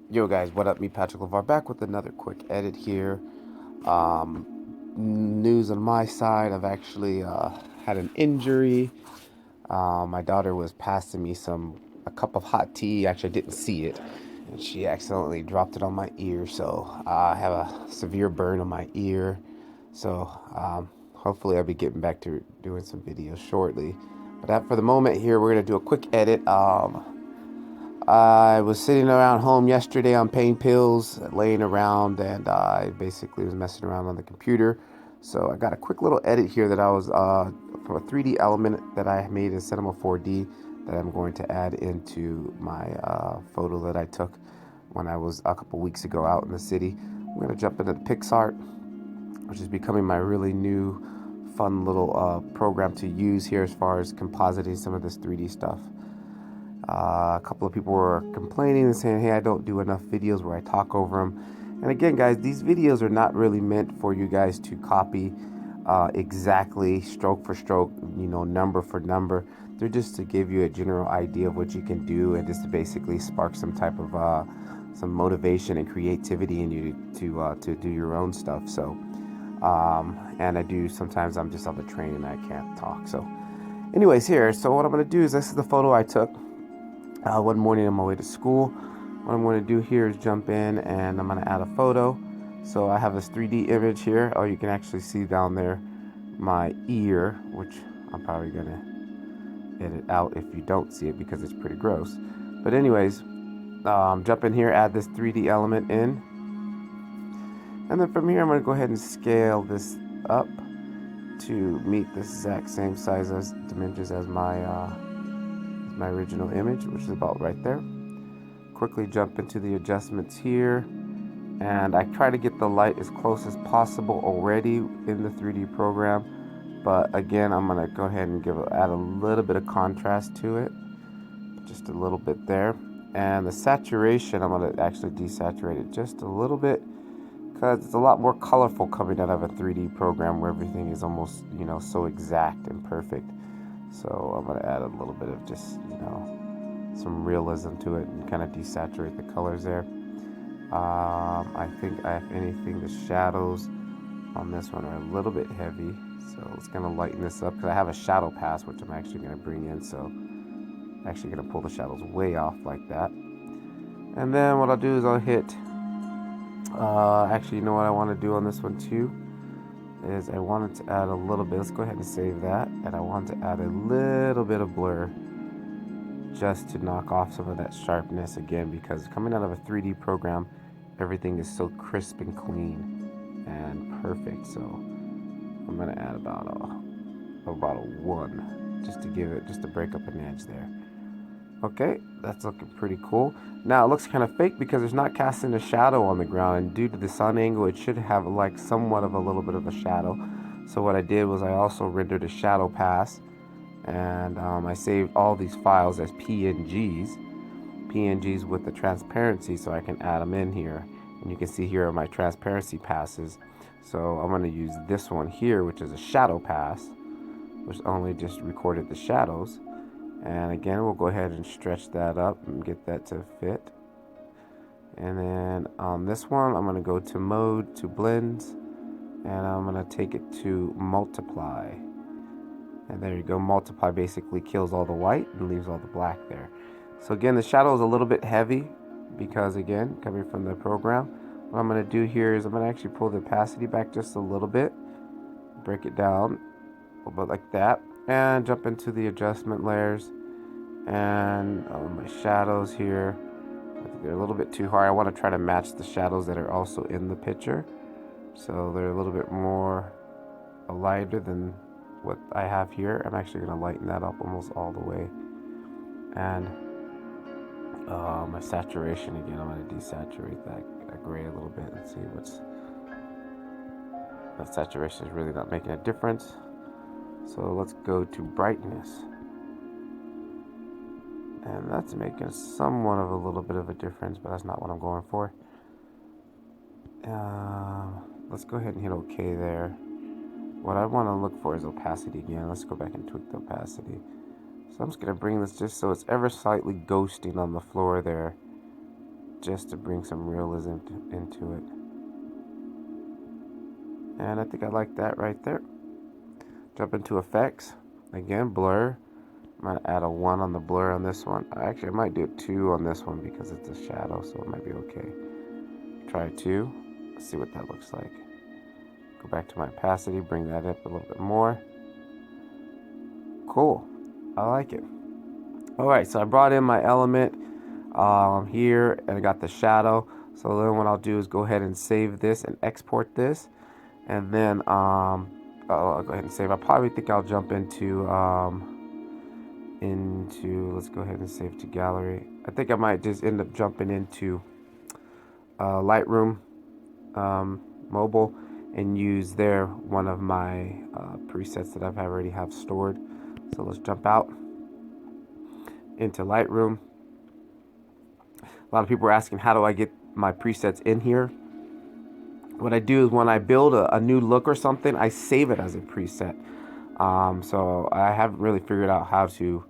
Yo guys, what up? Me, Patrick LeVar, back with another quick edit here. Um, News on my side, I've actually had an injury. My daughter was passing me a cup of hot tea. Actually, I didn't see it, and she accidentally dropped it on my ear. So I have a severe burn on my ear. So hopefully I'll be getting back to doing some videos shortly. But for the moment here, we're gonna do a quick edit. I was sitting around home yesterday on pain pills, laying around, and I basically was messing around on the computer. So I got a quick little edit here that I was from a 3D element that I made in Cinema 4D that I'm going to add into my photo that I took when I was a couple weeks ago out in the city. I'm going to jump into the Picsart, which is becoming my really new fun little program to use here as far as compositing some of this 3D stuff. A couple of people were complaining and saying, hey, I don't do enough videos where I talk over them. And again, guys, these videos are not really meant for you guys to copy exactly stroke for stroke, number for number. They're just to give you a general idea of what you can do and just to basically spark some type of some motivation and creativity in you to do your own stuff. So, and I do sometimes I'm just on the train and I can't talk. So, anyways, here. So what I'm gonna do is this is the photo I took one morning on my way to school. What I'm going to do here is jump in and I'm going to add a photo. So I have this 3D image here. Oh, you can actually see down there my ear, which I'm probably going to edit out if you don't see it because it's pretty gross. But anyways, jump in here, add this 3D element in. And then from here, I'm going to go ahead and scale this up to meet this exact same size as dimensions as my original image, which is about right there. Quickly jump into the adjustments here, and I try to get the light as close as possible already in the 3D program, but again I'm gonna go ahead and add a little bit of contrast to it, just a little bit there. And the saturation, I'm gonna actually desaturate it just a little bit because it's a lot more colorful coming out of a 3D program where everything is almost so exact and perfect. So I'm gonna add a little bit of just some realism to it and kind of desaturate the colors there. I think if anything, the shadows on this one are a little bit heavy, so it's gonna lighten this up because I have a shadow pass which I'm actually gonna bring in, so I'm actually gonna pull the shadows way off like that. And then what I'll do is I'll hit actually, you know what I want to do on this one too is I wanted to add a little bit, let's go ahead and save that, and I want to add a little bit of blur just to knock off some of that sharpness again, because coming out of a 3D program, everything is so crisp and clean and perfect. So I'm gonna add about a 1 just to break up an edge there. Okay, that's looking pretty cool. Now it looks kind of fake because it's not casting a shadow on the ground, and due to the sun angle it should have like somewhat of a little bit of a shadow. So what I did was I also rendered a shadow pass, and I saved all these files as PNGs with the transparency, so I can add them in here. And you can see here are my transparency passes. So I'm going to use this one here, which is a shadow pass, which only just recorded the shadows. And again, we'll go ahead and stretch that up and get that to fit. And then on this one, I'm going to go to mode, to blends, and I'm going to take it to multiply. And there you go, multiply basically kills all the white and leaves all the black there. So again, the shadow is a little bit heavy because again, coming from the program, what I'm going to do here is I'm going to actually pull the opacity back just a little bit, break it down a little bit like that, and jump into the adjustment layers. And my shadows here, I think they're a little bit too hard. I want to try to match the shadows that are also in the picture, so they're a little bit more lighter than what I have here. I'm actually going to lighten that up almost all the way. And my saturation, again, I'm going to desaturate that gray a little bit and see what's... That saturation is really not making a difference. So let's go to brightness. And that's making somewhat of a little bit of a difference, but that's not what I'm going for. Let's go ahead and hit OK there. What I want to look for is opacity again. Let's go back and tweak the opacity. So I'm just going to bring this just so it's ever slightly ghosting on the floor there. just to bring some realism into it. And I think I like that right there. Jump into effects. Again, blur. I'm going to add a 1 on the blur on this one. Actually, I might do a 2 on this one because it's a shadow, so it might be okay. Try 2. Let's see what that looks like. Go back to my opacity, bring that up a little bit more. Cool. I like it. Alright, so I brought in my element here, and I got the shadow. So then what I'll do is go ahead and save this and export this. And then I'll go ahead and save. I probably think I'll jump into let's go ahead and save to gallery. I think I might just end up jumping into Lightroom mobile and use there one of my presets that I've already have stored. So let's jump out into Lightroom. A lot of people are asking, how do I get my presets in here? What I do is when I build a new look or something, I save it as a preset. So I haven't really figured out how to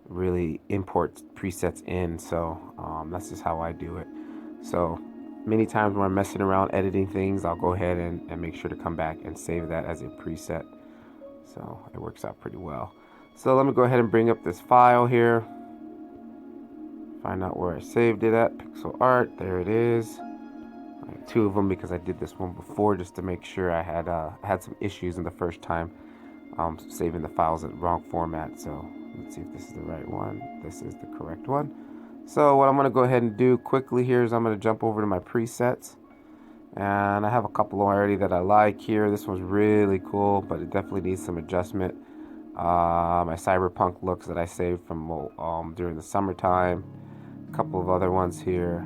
really import presets in, so that's just how I do it. So many times when I'm messing around editing things, I'll go ahead and make sure to come back and save that as a preset. So it works out pretty well. So let me go ahead and bring up this file here. Find out where I saved it at. Picsart, there it is. I have 2 of them because I did this one before just to make sure. I had some issues in the first time saving the files in the wrong format. So let's see if this is the right one. This is the correct one. So what I'm going to go ahead and do quickly here is I'm going to jump over to my presets. And I have a couple already that I like here. This one's really cool, but it definitely needs some adjustment. My cyberpunk looks that I saved from during the summertime. A couple of other ones here.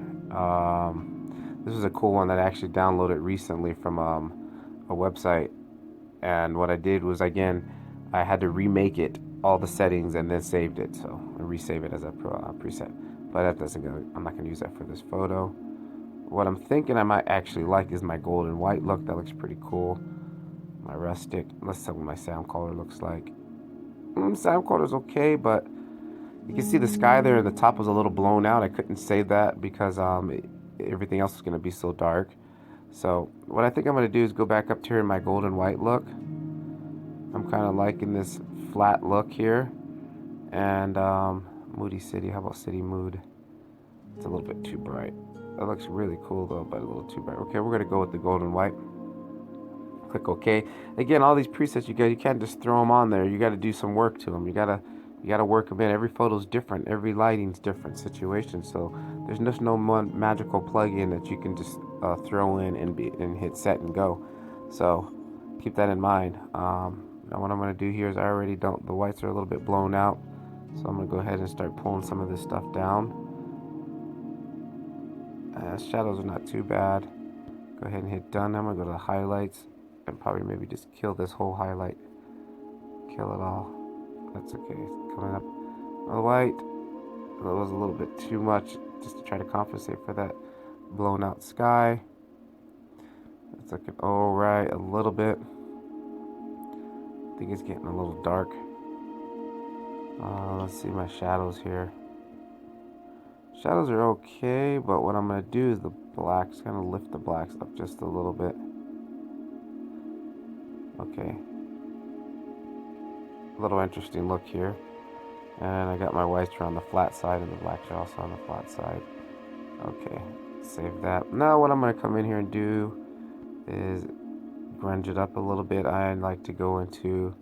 This is a cool one that I actually downloaded recently from a website. And what I did was, again, I had to remake it, all the settings, and then saved it. So I resave it as a preset. But that doesn't go, I'm not going to use that for this photo. What I'm thinking I might actually like is my gold and white look. That looks pretty cool. My rustic. Let's see what my sound color looks like. Sound color is okay, but you can see the sky there and the top was a little blown out. I couldn't save that because everything else is going to be so dark. So what I think I'm going to do is go back up to here in my gold and white look. I'm kind of liking this flat look here. And Moody City, how about City Mood? It's a little bit too bright. That looks really cool though, but a little too bright. Okay, we're going to go with the gold and white. Click OK. Again, all these presets, you can't just throw them on there. You got to do some work to them. You gotta work them in. Every photo's different. Every lighting's different situation. So there's just no one magical plug-in that you can just throw in and hit set and go. So keep that in mind. Now what I'm gonna do here is the whites are a little bit blown out. So I'm gonna go ahead and start pulling some of this stuff down. Shadows are not too bad. Go ahead and hit done. I'm gonna go to the highlights and probably maybe just kill this whole highlight. Kill it all. That's okay. It's coming up. The white. That was a little bit too much just to try to compensate for that blown out sky. It's looking alright a little bit. I think it's getting a little dark. Let's see my shadows here. Shadows are okay, but what I'm going to do is the blacks, kind of lift the blacks up just a little bit. Okay. A little interesting look here. And I got my whites are on the flat side and the blacks are also on the flat side. Okay, save that. Now what I'm going to come in here and do is grunge it up a little bit. I like to go into,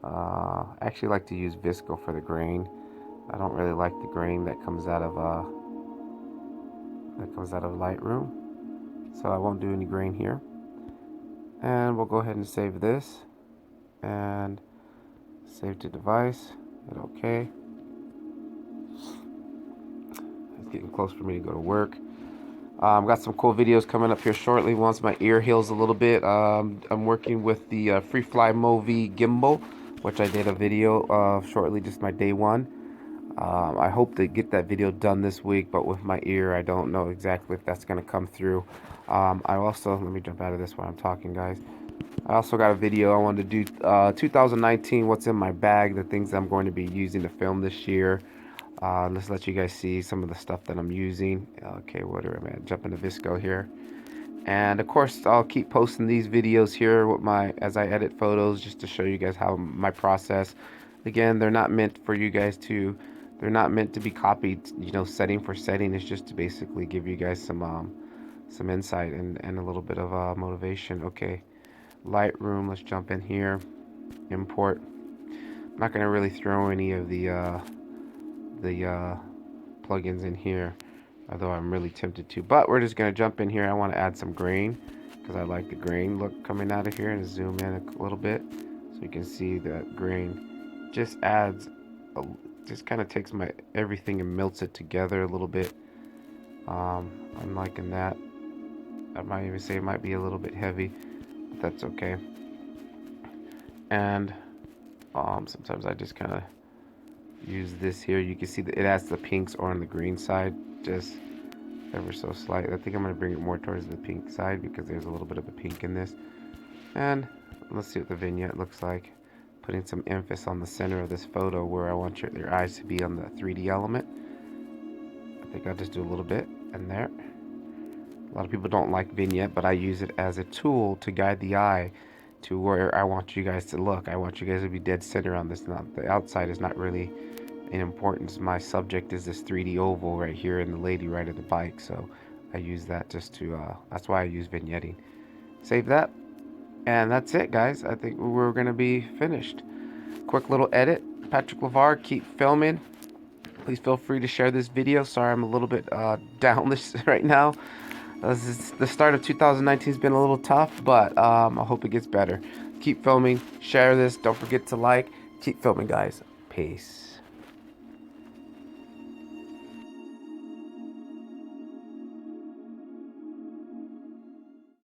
I actually like to use Visco for the grain. I don't really like the grain that comes out of Lightroom. So I won't do any grain here. And we'll go ahead and save this. And save to device. Hit OK. It's getting close for me to go to work. I've got some cool videos coming up here shortly once my ear heals a little bit. I'm working with the FreeFly Movi gimbal, which I did a video of shortly, just my day one. I hope to get that video done this week, but with my ear, I don't know exactly if that's going to come through. I also, let me jump out of this while I'm talking, guys. I also got a video I wanted to do 2019, what's in my bag, the things I'm going to be using to film this year. Let's let you guys see some of the stuff that I'm using. Okay, what am I jump into Visco here? And of course, I'll keep posting these videos here with as I edit photos, just to show you guys how my process. Again, they're not meant for you guys to, they're not meant to be copied, you know, setting for setting. It's just to basically give you guys some insight and a little bit of motivation. Okay, Lightroom, let's jump in here, import. I'm not gonna really throw any of the plugins in here, although I'm really tempted to, but we're just gonna jump in here. I want to add some grain because I like the grain look coming out of here, and zoom in a little bit so you can see that grain just adds just kind of takes my everything and melts it together a little bit. I'm liking that. I might even say it might be a little bit heavy, but that's okay. And sometimes I just kind of use this here. You can see that it has the pinks on the green side, just ever so slight. I think I'm going to bring it more towards the pink side because there's a little bit of a pink in this. And let's see what the vignette looks like. Putting some emphasis on the center of this photo where I want your eyes to be on the 3D element. I think I'll just do a little bit in there. A lot of people don't like vignette, but I use it as a tool to guide the eye to where I want you guys to look. I want you guys to be dead center on this. Not the outside is not really in importance. My subject is this 3D oval right here and the lady riding the bike, so I use that just to that's why I use vignetting. Save that, and that's it, guys. I think we're gonna be finished. Quick little edit. Patrick LeVar, keep filming. Please feel free to share this video. Sorry I'm a little bit down this right now. The start of 2019 has been a little tough, but I hope it gets better. Keep filming, share this, don't forget to like. Keep filming, guys. Peace.